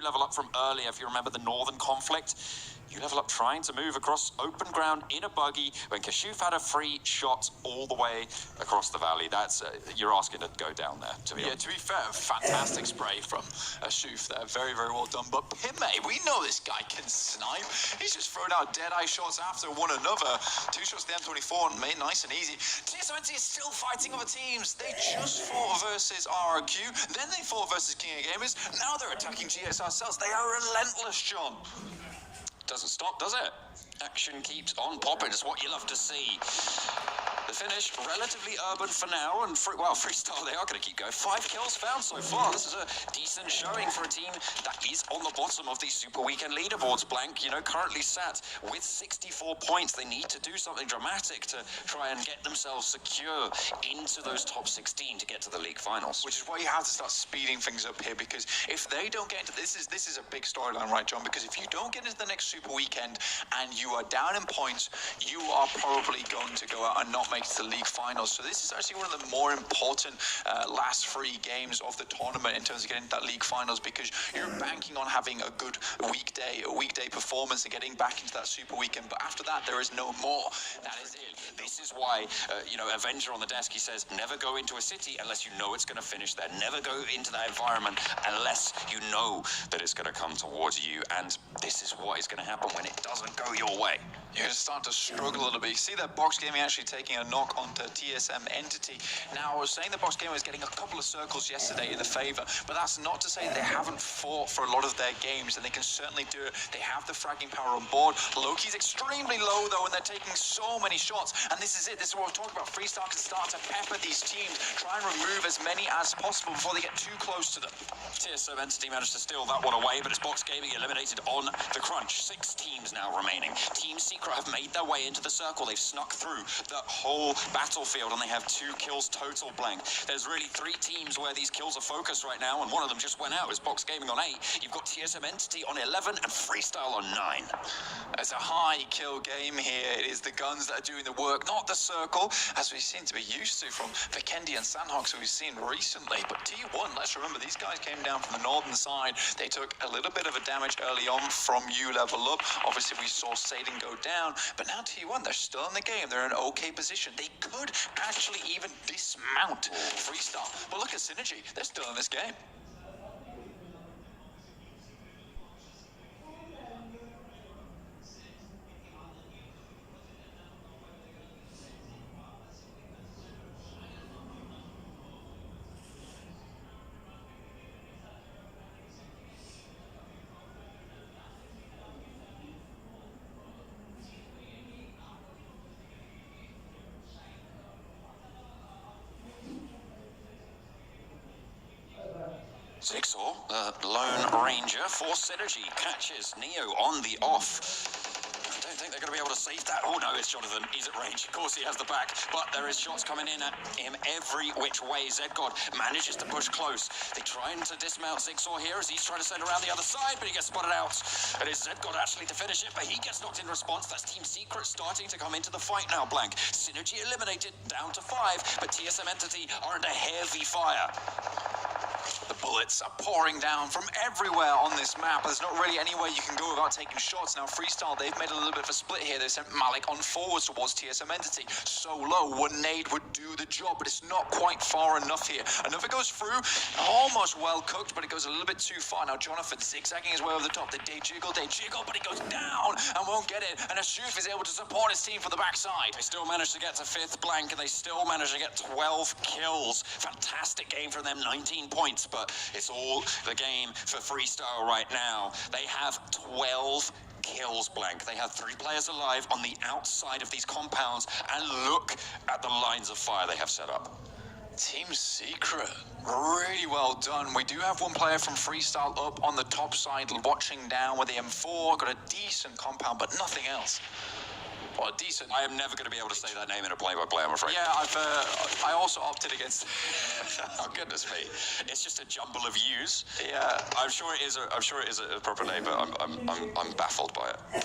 You level up from earlier, if you remember the Northern conflict. You level up trying to move across open ground in a buggy when Kashuf had a free shot all the way across the valley. That's you're asking to go down there, to be honest. To be fair, fantastic spray from Kashuf there. Very, very well done. But PMWL, we know this guy can snipe. He's just throwing out dead-eye shots after one another. 2 shots to the M24 and made nice and easy. TSMNT is still fighting other teams. They just fought versus RRQ, then they fought versus King of Gamers. Now they're attacking GSR cells. They are relentless, John. Doesn't stop, does it? Action keeps on popping. It's what you love to see. The finish, relatively urban for now, and freestyle, they are going to keep going. 5 kills found so far. This is a decent showing for a team that is on the bottom of these Super Weekend leaderboards, Blank. You know, currently sat with 64 points. They need to do something dramatic to try and get themselves secure into those top 16 to get to the league finals. Which is why you have to start speeding things up here, because if they don't get into this is a big storyline, right, John? Because if you don't get into the next Super Weekend and you are down in points, you are probably going to go out and not make to the league finals. So this is actually one of the more important last 3 games of the tournament in terms of getting that league finals, because you're banking on having a good weekday performance and getting back into that Super Weekend. But after that, there is no more. That is it. This is why, Avenger on the desk, he says, never go into a city unless you know it's going to finish there. Never go into that environment unless you know that it's going to come towards you. And this is what is going to happen when it doesn't go your way. You're going to start to struggle a little bit. You see that Box Gaming actually taking a knock onto TSM Entity. Now, I was saying that Box Gaming was getting a couple of circles yesterday in the favor, but that's not to say they haven't fought for a lot of their games, and they can certainly do it. They have the fragging power on board. Loki's extremely low, though, and they're taking so many shots. And this is it. This is what we're talking about. Freestyle can start to pepper these teams, try and remove as many as possible before they get too close to them. TSM Entity managed to steal that one away, but it's Box Gaming eliminated on the crunch. 6 teams now remaining. Team Secret have made their way into the circle. They've snuck through the whole battlefield, and they have 2 kills total, Blank. There's really 3 teams where these kills are focused right now, and one of them just went out. It's Box Gaming on 8. You've got TSM Entity on 11 and Freestyle on 9. It's a high kill game here. It is the guns that are doing the work, not the circle, as we seem to be used to from Vikendi and Sandhawks, who we've seen recently. But T1, let's remember, these guys came down from the northern side. They took a little bit of a damage early on from U level up. Obviously, we saw Sadin go down, but now T1, they're still in the game. They're in an okay position. They could actually even dismount Freestyle. But look at Synergy. They're still in this game. Zigsaw, the Lone Ranger for Synergy, catches Neo on the off. I don't think they're going to be able to save that. Oh no, it's Jonathan. He's at range. Of course he has the back, but there is shots coming in at him every which way. Zedgod manages to push close. They're trying to dismount Zigsaw here as he's trying to send around the other side, but he gets spotted out. It is Zedgod actually to finish it, but he gets knocked in response. That's Team Secret starting to come into the fight now, Blank. Synergy eliminated down to 5, but TSM Entity are under heavy fire. The bullets are pouring down from everywhere on this map. There's not really anywhere you can go without taking shots. Now, Freestyle, they've made a little bit of a split here. They sent Malik on forwards towards TSM Entity. So low, one nade would do the job, but it's not quite far enough here. Another goes through, almost well cooked, but it goes a little bit too far. Now, Jonathan zigzagging his way over the top. They jiggle, but he goes down and won't get it. And Ashuf is able to support his team for the backside. They still manage to get to 5th, Blank, and they still manage to get 12 kills. Fantastic game from them, 19 points, but it's all the game for Freestyle right now. They have 12 kills, Blank. They have 3 players alive on the outside of these compounds, and look at the lines of fire they have set up. Team Secret, really well done. We do have one player from Freestyle up on the top side watching down with the M4. Got a decent compound, but nothing else. Well, decent. I am never going to be able to say that name in a play-by-play, I'm afraid. Yeah, I also opted against. Oh goodness me! It's just a jumble of U's. Yeah, I'm sure it is a proper name, but I'm baffled by it.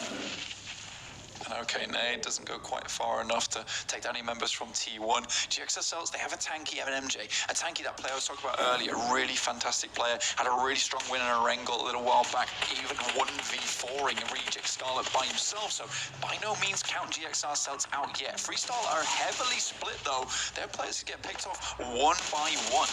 Okay, Nade doesn't go quite far enough to take down any members from T1. GXR Celts, they have a tanky, have an MJ. A tanky, that player I was talking about earlier, really fantastic player, had a really strong win in a Wrangle a little while back, even 1v4ing a Reject Scarlet by himself, so by no means count GXR Celts out yet. Freestyle are heavily split though. Their players get picked off one by one.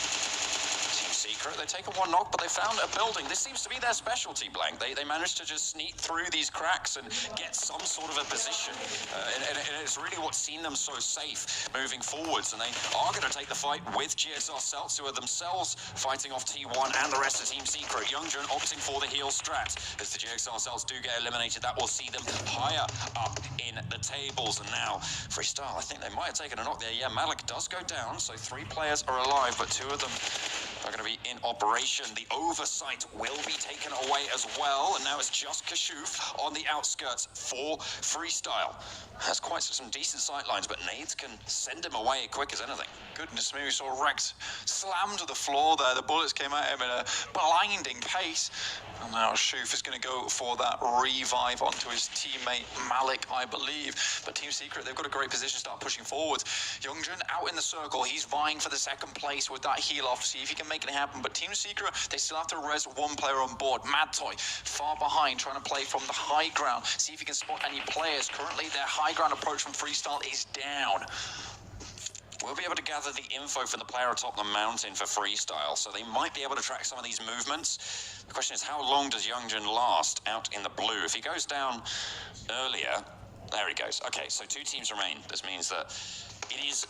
Secret. They take a one knock, but they found a building. This seems to be their specialty, Blank. They managed to just sneak through these cracks and get some sort of a position. And it's really what's seen them so safe moving forwards. And they are going to take the fight with GXR Celts, who are themselves fighting off T1 and the rest of Team Secret. Youngjun opting for the heal strat. As the GXR Celts do get eliminated, that will see them higher up in the tables. And now, Freestyle, I think they might have taken a knock there. Yeah, Malik does go down, so 3 players are alive, but 2 of them are going to be in operation. The oversight will be taken away as well, and now it's just Kashuf on the outskirts for Freestyle. Has quite some decent sight lines, but Nades can send him away quick as anything. Goodness me, we saw Rex slam to the floor there. The bullets came at him in a blinding pace. And now Shuf is going to go for that revive onto his teammate Malik, I believe. But Team Secret, they've got a great position to start pushing forward. Youngjun out in the circle. He's vying for the second place with that heal off. See if he can make it happen. But Team Secret, they still have to res 1 player on board. Mad Toy far behind, trying to play from the high ground. See if he can spot any players. Currently, their high ground approach from Freestyle is down. We'll be able to gather the info from the player atop the mountain for Freestyle, so they might be able to track some of these movements. The question is, how long does Youngjun last out in the blue? If he goes down earlier, there he goes. Okay, so 2 teams remain. This means that it is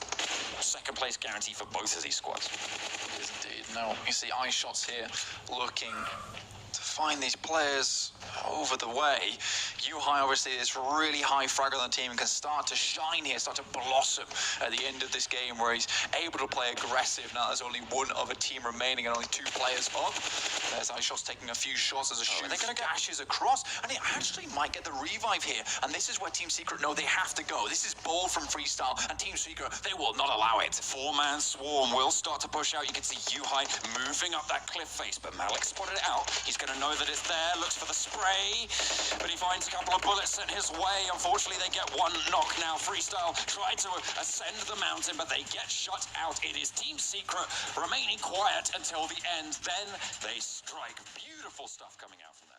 second place guarantee for both of these squads. It is indeed. Now, you see eye shots here looking to find these players over the way. Yuhai, obviously, this really high frag on the team and can start to shine here, start to blossom at the end of this game where he's able to play aggressive. Now there's only 1 other team remaining and only 2 players up. There's iShots taking a few shots as a shoot. They're going to dashes across, and he actually might get the revive here. And this is where Team Secret know they have to go. This is bold from Freestyle, and Team Secret, they will not allow it. 4-man swarm will start to push out. You can see Yuhai moving up that cliff face, but Malik spotted it out. He's going to know that it's there, looks for the spray, but he finds a couple of bullets sent his way. Unfortunately, they get 1 knock now. Freestyle tried to ascend the mountain, but they get shut out. It is Team Secret remaining quiet until the end. Then they strike. Beautiful stuff coming out from them.